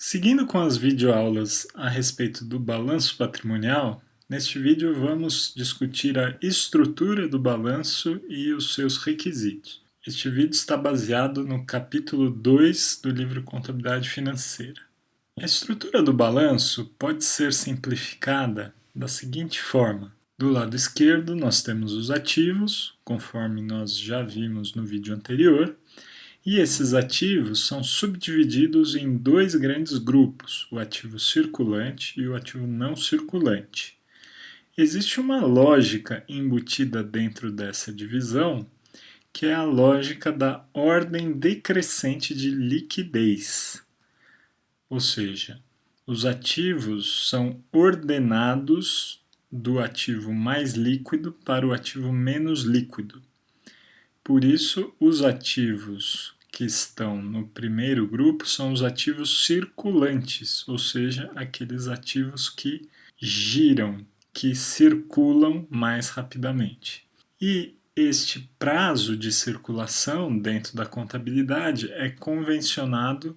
Seguindo com as videoaulas a respeito do balanço patrimonial, neste vídeo vamos discutir a estrutura do balanço e os seus requisitos. Este vídeo está baseado no capítulo 2 do livro Contabilidade Financeira. A estrutura do balanço pode ser simplificada da seguinte forma. Do lado esquerdo nós temos os ativos, conforme nós já vimos no vídeo anterior, e esses ativos são subdivididos em dois grandes grupos, o ativo circulante e o ativo não circulante. Existe uma lógica embutida dentro dessa divisão, que é a lógica da ordem decrescente de liquidez. Ou seja, os ativos são ordenados do ativo mais líquido para o ativo menos líquido. Por isso, os ativos que estão no primeiro grupo são os ativos circulantes, ou seja, aqueles ativos que giram, que circulam mais rapidamente. E este prazo de circulação dentro da contabilidade é convencionado,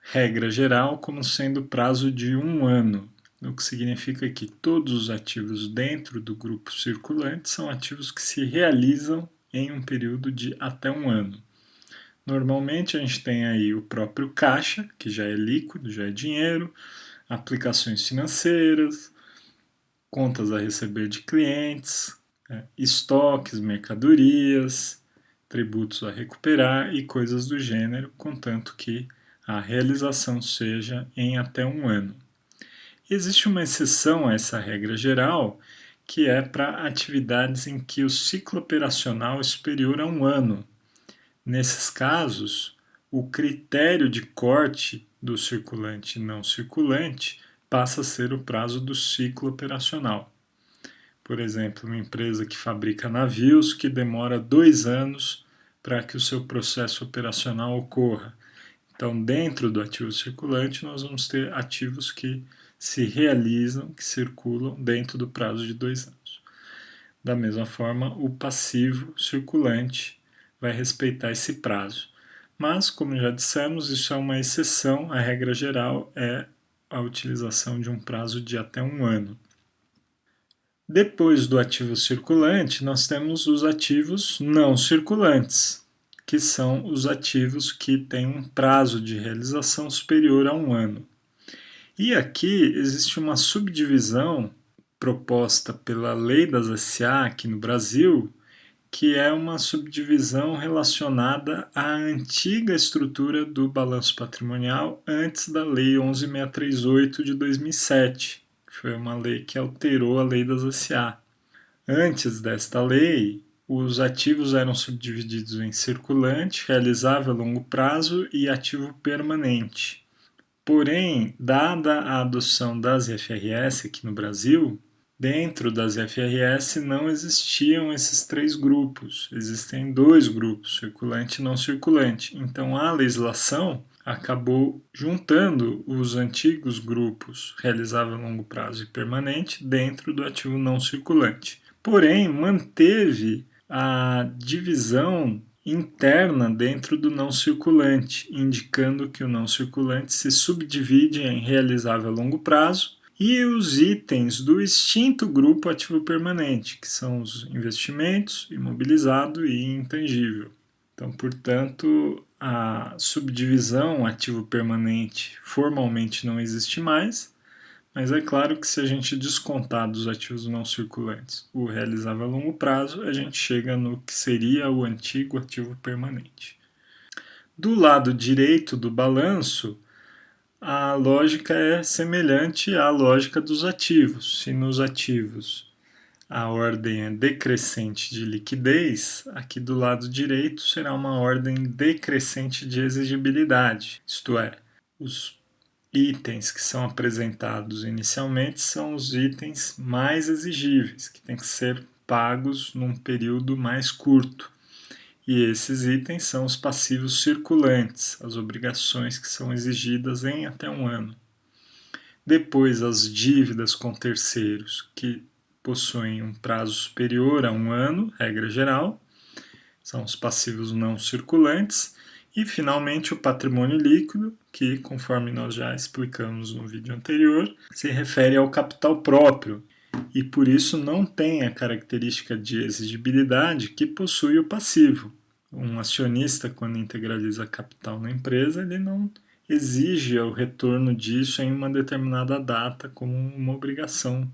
regra geral, como sendo prazo de 1 ano, o que significa que todos os ativos dentro do grupo circulante são ativos que se realizam em um período de até 1 ano. Normalmente a gente tem aí o próprio caixa, que já é líquido, já é dinheiro, aplicações financeiras, contas a receber de clientes, estoques, mercadorias, tributos a recuperar e coisas do gênero, contanto que a realização seja em até 1 ano. Existe uma exceção a essa regra geral, que é para atividades em que o ciclo operacional é superior a 1 ano. Nesses casos, o critério de corte do circulante e não circulante passa a ser o prazo do ciclo operacional. Por exemplo, uma empresa que fabrica navios que demora 2 anos para que o seu processo operacional ocorra. Então, dentro do ativo circulante, nós vamos ter ativos que se realizam, que circulam dentro do prazo de 2 anos. Da mesma forma, o passivo circulante vai respeitar esse prazo. Mas, como já dissemos, isso é uma exceção, a regra geral é a utilização de um prazo de até 1 ano. Depois do ativo circulante, nós temos os ativos não circulantes, que são os ativos que têm um prazo de realização superior a 1 ano. E aqui existe uma subdivisão proposta pela Lei das SA aqui no Brasil, que é uma subdivisão relacionada à antiga estrutura do balanço patrimonial antes da Lei 11.638 de 2007, que foi uma lei que alterou a Lei das SA. Antes desta lei, os ativos eram subdivididos em circulante, realizável a longo prazo e ativo permanente. Porém, dada a adoção das IFRS aqui no Brasil, dentro das IFRS não existiam esses 3 grupos, existem 2 grupos, circulante e não circulante. Então a legislação acabou juntando os antigos grupos realizável a longo prazo e permanente dentro do ativo não circulante. Porém, manteve a divisão interna dentro do não circulante, indicando que o não circulante se subdivide em realizável a longo prazo e os itens do extinto grupo ativo permanente, que são os investimentos, imobilizado e intangível. Então, portanto, a subdivisão ativo permanente formalmente não existe mais, mas é claro que se a gente descontar dos ativos não circulantes o realizável a longo prazo, a gente chega no que seria o antigo ativo permanente. Do lado direito do balanço, a lógica é semelhante à lógica dos ativos. Se nos ativos a ordem é decrescente de liquidez, aqui do lado direito será uma ordem decrescente de exigibilidade, isto é, os itens que são apresentados inicialmente são os itens mais exigíveis, que têm que ser pagos num período mais curto. E esses itens são os passivos circulantes, as obrigações que são exigidas em até 1 ano. Depois, as dívidas com terceiros, que possuem um prazo superior a 1 ano, regra geral, são os passivos não circulantes. E, finalmente, o patrimônio líquido, que, conforme nós já explicamos no vídeo anterior, se refere ao capital próprio e, por isso, não tem a característica de exigibilidade que possui o passivo. Um acionista, quando integraliza capital na empresa, ele não exige o retorno disso em uma determinada data como uma obrigação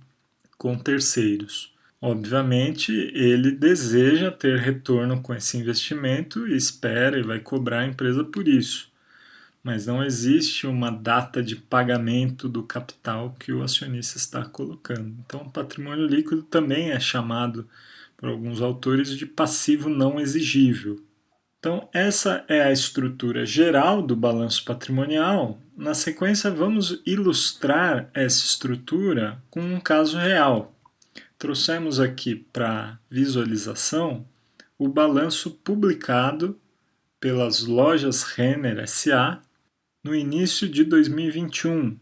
com terceiros. Obviamente, ele deseja ter retorno com esse investimento e espera e vai cobrar a empresa por isso. Mas não existe uma data de pagamento do capital que o acionista está colocando. Então, o patrimônio líquido também é chamado, por alguns autores, de passivo não exigível. Então, essa é a estrutura geral do balanço patrimonial. Na sequência, vamos ilustrar essa estrutura com um caso real. Trouxemos aqui para visualização o balanço publicado pelas lojas Renner S.A. no início de 2021.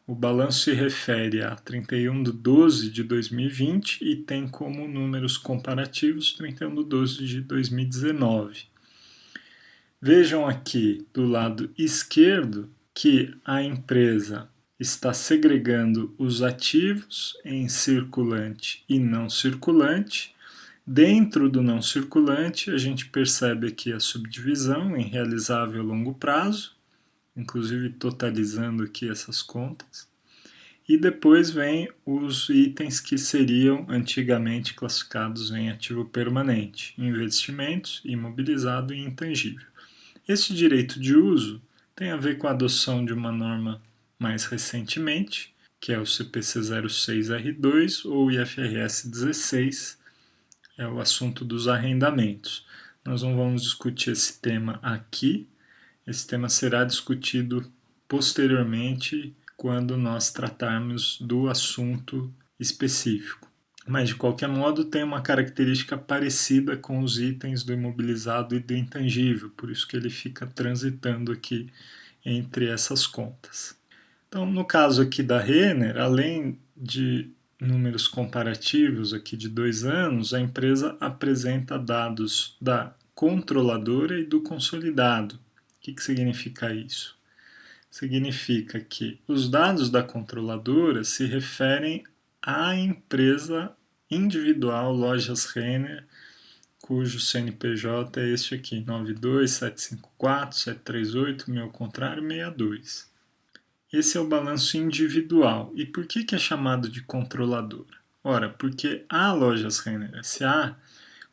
O balanço se refere a 31 de 12 de 2020 e tem como números comparativos 31 de 12 de 2019. Vejam aqui do lado esquerdo que a empresa está segregando os ativos em circulante e não circulante. Dentro do não circulante, a gente percebe aqui a subdivisão em realizável a longo prazo, inclusive totalizando aqui essas contas. E depois vem os itens que seriam antigamente classificados em ativo permanente, investimentos, imobilizado e intangível. Esse direito de uso tem a ver com a adoção de uma norma mais recentemente, que é o CPC 06R2 ou IFRS 16, é o assunto dos arrendamentos. Nós não vamos discutir esse tema aqui, esse tema será discutido posteriormente quando nós tratarmos do assunto específico. Mas, de qualquer modo, tem uma característica parecida com os itens do imobilizado e do intangível, por isso que ele fica transitando aqui entre essas contas. Então, no caso aqui da Renner, além de números comparativos aqui de 2 anos, a empresa apresenta dados da controladora e do consolidado. O que significa isso? Significa que os dados da controladora se referem à empresa individual Lojas Renner, cujo CNPJ é este aqui, 92754-738, meu contrário, 62. Esse é o balanço individual. E por que é chamado de controladora? Ora, porque a Lojas Renner S.A.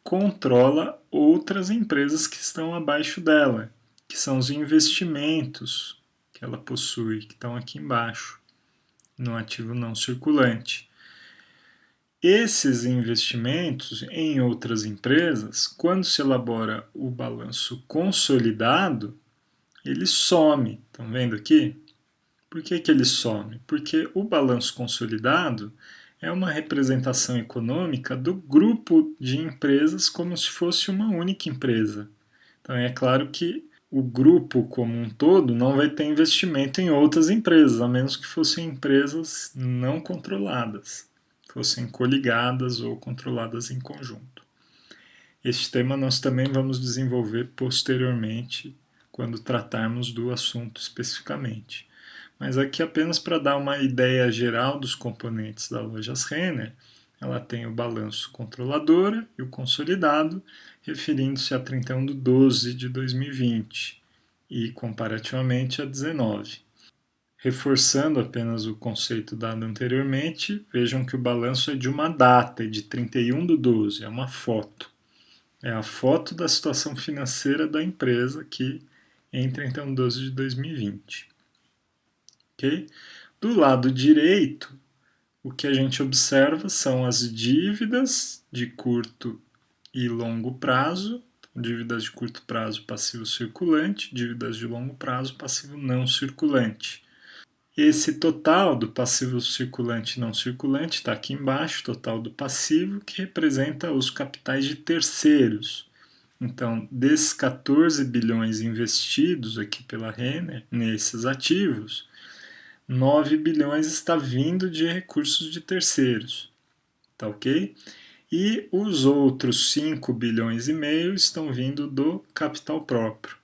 controla outras empresas que estão abaixo dela, que são os investimentos que ela possui, que estão aqui embaixo, no ativo não circulante. Esses investimentos em outras empresas, quando se elabora o balanço consolidado, ele some. Estão vendo aqui? Por que ele some? Porque o balanço consolidado é uma representação econômica do grupo de empresas como se fosse uma única empresa. Então é claro que o grupo como um todo não vai ter investimento em outras empresas, a menos que fossem empresas não controladas, fossem coligadas ou controladas em conjunto. Este tema nós também vamos desenvolver posteriormente, quando tratarmos do assunto especificamente. Mas aqui apenas para dar uma ideia geral dos componentes da Lojas Renner, ela tem o balanço controladora e o consolidado, referindo-se a 31 de 12 de 2020 e comparativamente a 19. Reforçando apenas o conceito dado anteriormente, vejam que o balanço é de uma data, é de 31 de 12, é uma foto. É a foto da situação financeira da empresa que em 31 de 12 de 2020. Okay? Do lado direito, o que a gente observa são as dívidas de curto e longo prazo, dívidas de curto prazo passivo circulante, dívidas de longo prazo passivo não circulante. Esse total do passivo circulante e não circulante está aqui embaixo, total do passivo, que representa os capitais de terceiros. Então, desses 14 bilhões investidos aqui pela Renner nesses ativos, 9 bilhões está vindo de recursos de terceiros, tá ok? E os outros 5 bilhões e meio estão vindo do capital próprio,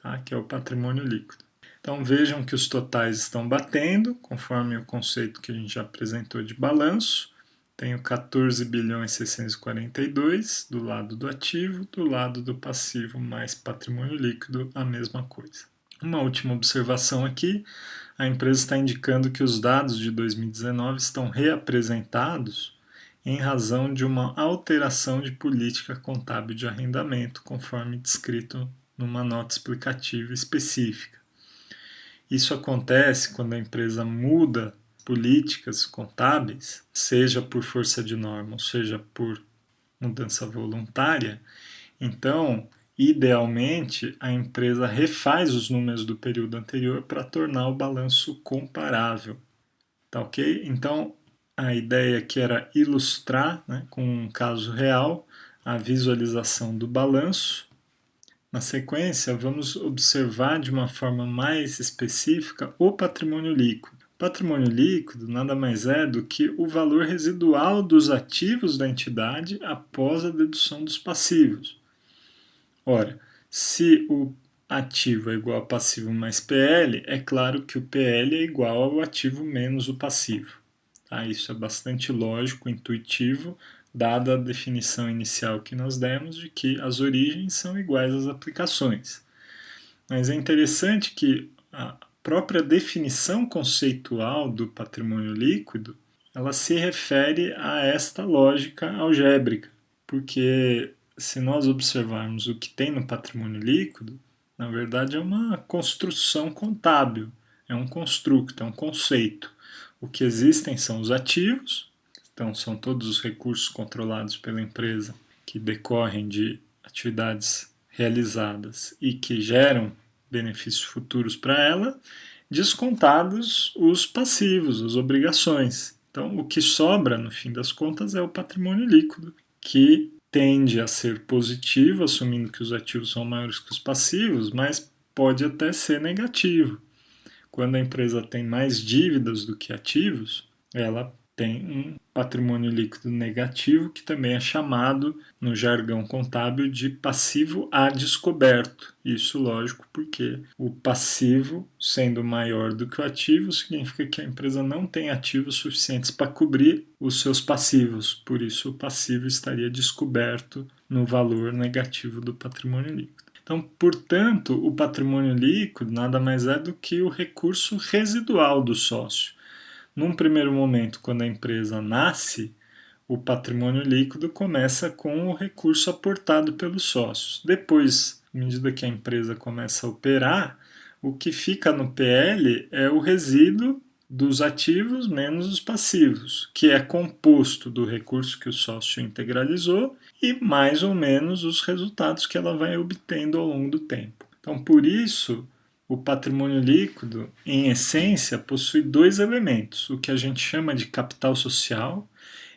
tá? Que é o patrimônio líquido. Então vejam que os totais estão batendo, conforme o conceito que a gente já apresentou de balanço. Tenho 14 bilhões 642 do lado do ativo, do lado do passivo mais patrimônio líquido, a mesma coisa. Uma última observação aqui, a empresa está indicando que os dados de 2019 estão reapresentados em razão de uma alteração de política contábil de arrendamento, conforme descrito numa nota explicativa específica. Isso acontece quando a empresa muda políticas contábeis, seja por força de norma, ou seja por mudança voluntária. Então, idealmente, a empresa refaz os números do período anterior para tornar o balanço comparável. Tá ok? Então, a ideia aqui era ilustrar, né, com um caso real, a visualização do balanço. Na sequência, vamos observar de uma forma mais específica o patrimônio líquido. O patrimônio líquido nada mais é do que o valor residual dos ativos da entidade após a dedução dos passivos. Ora, se o ativo é igual a passivo mais PL, é claro que o PL é igual ao ativo menos o passivo. Tá? Isso é bastante lógico, intuitivo, dada a definição inicial que nós demos de que as origens são iguais às aplicações. Mas é interessante que a própria definição conceitual do patrimônio líquido, ela se refere a esta lógica algébrica, porque se nós observarmos o que tem no patrimônio líquido, na verdade é uma construção contábil, é um construto, é um conceito. O que existem são os ativos, então são todos os recursos controlados pela empresa que decorrem de atividades realizadas e que geram benefícios futuros para ela, descontados os passivos, as obrigações. Então, o que sobra, no fim das contas, é o patrimônio líquido, que tende a ser positivo, assumindo que os ativos são maiores que os passivos, mas pode até ser negativo. Quando a empresa tem mais dívidas do que ativos, ela tem um patrimônio líquido negativo, que também é chamado, no jargão contábil, de passivo a descoberto. Isso, lógico, porque o passivo, sendo maior do que o ativo, significa que a empresa não tem ativos suficientes para cobrir os seus passivos. Por isso, o passivo estaria descoberto no valor negativo do patrimônio líquido. Então, portanto, o patrimônio líquido nada mais é do que o recurso residual do sócio. Num primeiro momento, quando a empresa nasce, o patrimônio líquido começa com o recurso aportado pelos sócios. Depois, à medida que a empresa começa a operar, o que fica no PL é o resíduo dos ativos menos os passivos, que é composto do recurso que o sócio integralizou e mais ou menos os resultados que ela vai obtendo ao longo do tempo. Então, por isso, o patrimônio líquido, em essência, possui dois elementos, o que a gente chama de capital social.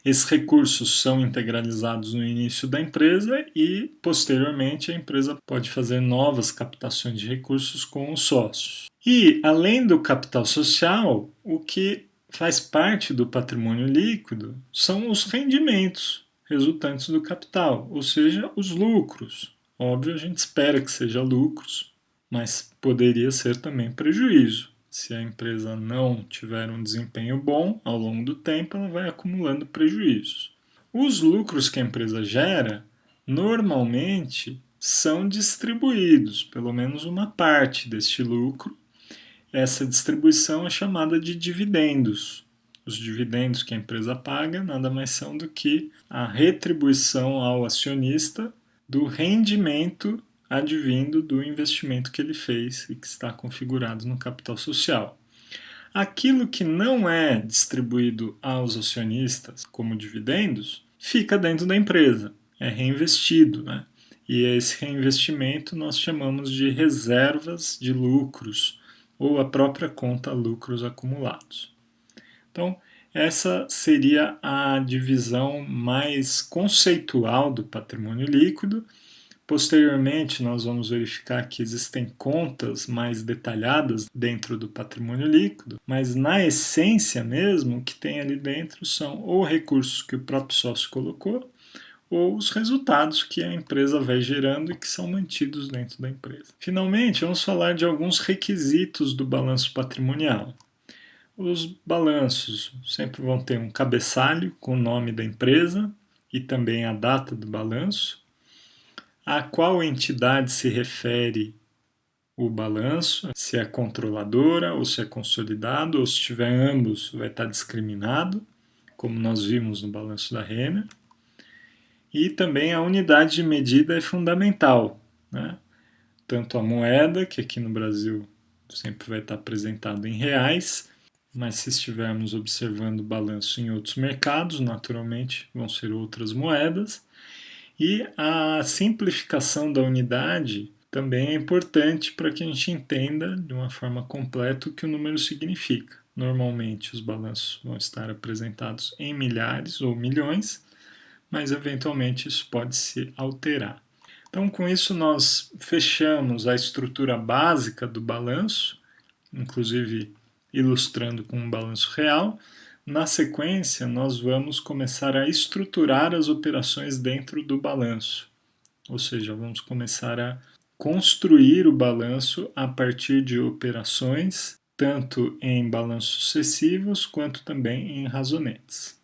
Esses recursos são integralizados no início da empresa e, posteriormente, a empresa pode fazer novas captações de recursos com os sócios. E, além do capital social, o que faz parte do patrimônio líquido são os rendimentos resultantes do capital, ou seja, os lucros. Óbvio, a gente espera que seja lucros, mas poderia ser também prejuízo. Se a empresa não tiver um desempenho bom ao longo do tempo, ela vai acumulando prejuízos. Os lucros que a empresa gera, normalmente, são distribuídos, pelo menos uma parte deste lucro. Essa distribuição é chamada de dividendos. Os dividendos que a empresa paga nada mais são do que a retribuição ao acionista do rendimento advindo do investimento que ele fez e que está configurado no capital social. Aquilo que não é distribuído aos acionistas como dividendos fica dentro da empresa, é reinvestido, né? E esse reinvestimento nós chamamos de reservas de lucros ou a própria conta lucros acumulados. Então, essa seria a divisão mais conceitual do patrimônio líquido. Posteriormente, nós vamos verificar que existem contas mais detalhadas dentro do patrimônio líquido, mas na essência mesmo, o que tem ali dentro são ou recursos que o próprio sócio colocou, ou os resultados que a empresa vai gerando e que são mantidos dentro da empresa. Finalmente, vamos falar de alguns requisitos do balanço patrimonial. Os balanços sempre vão ter um cabeçalho com o nome da empresa e também a data do balanço, a qual entidade se refere o balanço, se é controladora ou se é consolidado, ou se tiver ambos vai estar discriminado, como nós vimos no balanço da Renner. E também a unidade de medida é fundamental, né? Tanto a moeda, que aqui no Brasil sempre vai estar apresentado em reais, mas se estivermos observando o balanço em outros mercados, naturalmente vão ser outras moedas. E a simplificação da unidade também é importante para que a gente entenda de uma forma completa o que o número significa. Normalmente os balanços vão estar apresentados em milhares ou milhões, mas eventualmente isso pode se alterar. Então, com isso, nós fechamos a estrutura básica do balanço, inclusive ilustrando com um balanço real. Na sequência, nós vamos começar a estruturar as operações dentro do balanço, ou seja, vamos começar a construir o balanço a partir de operações, tanto em balanços sucessivos quanto também em razonetes.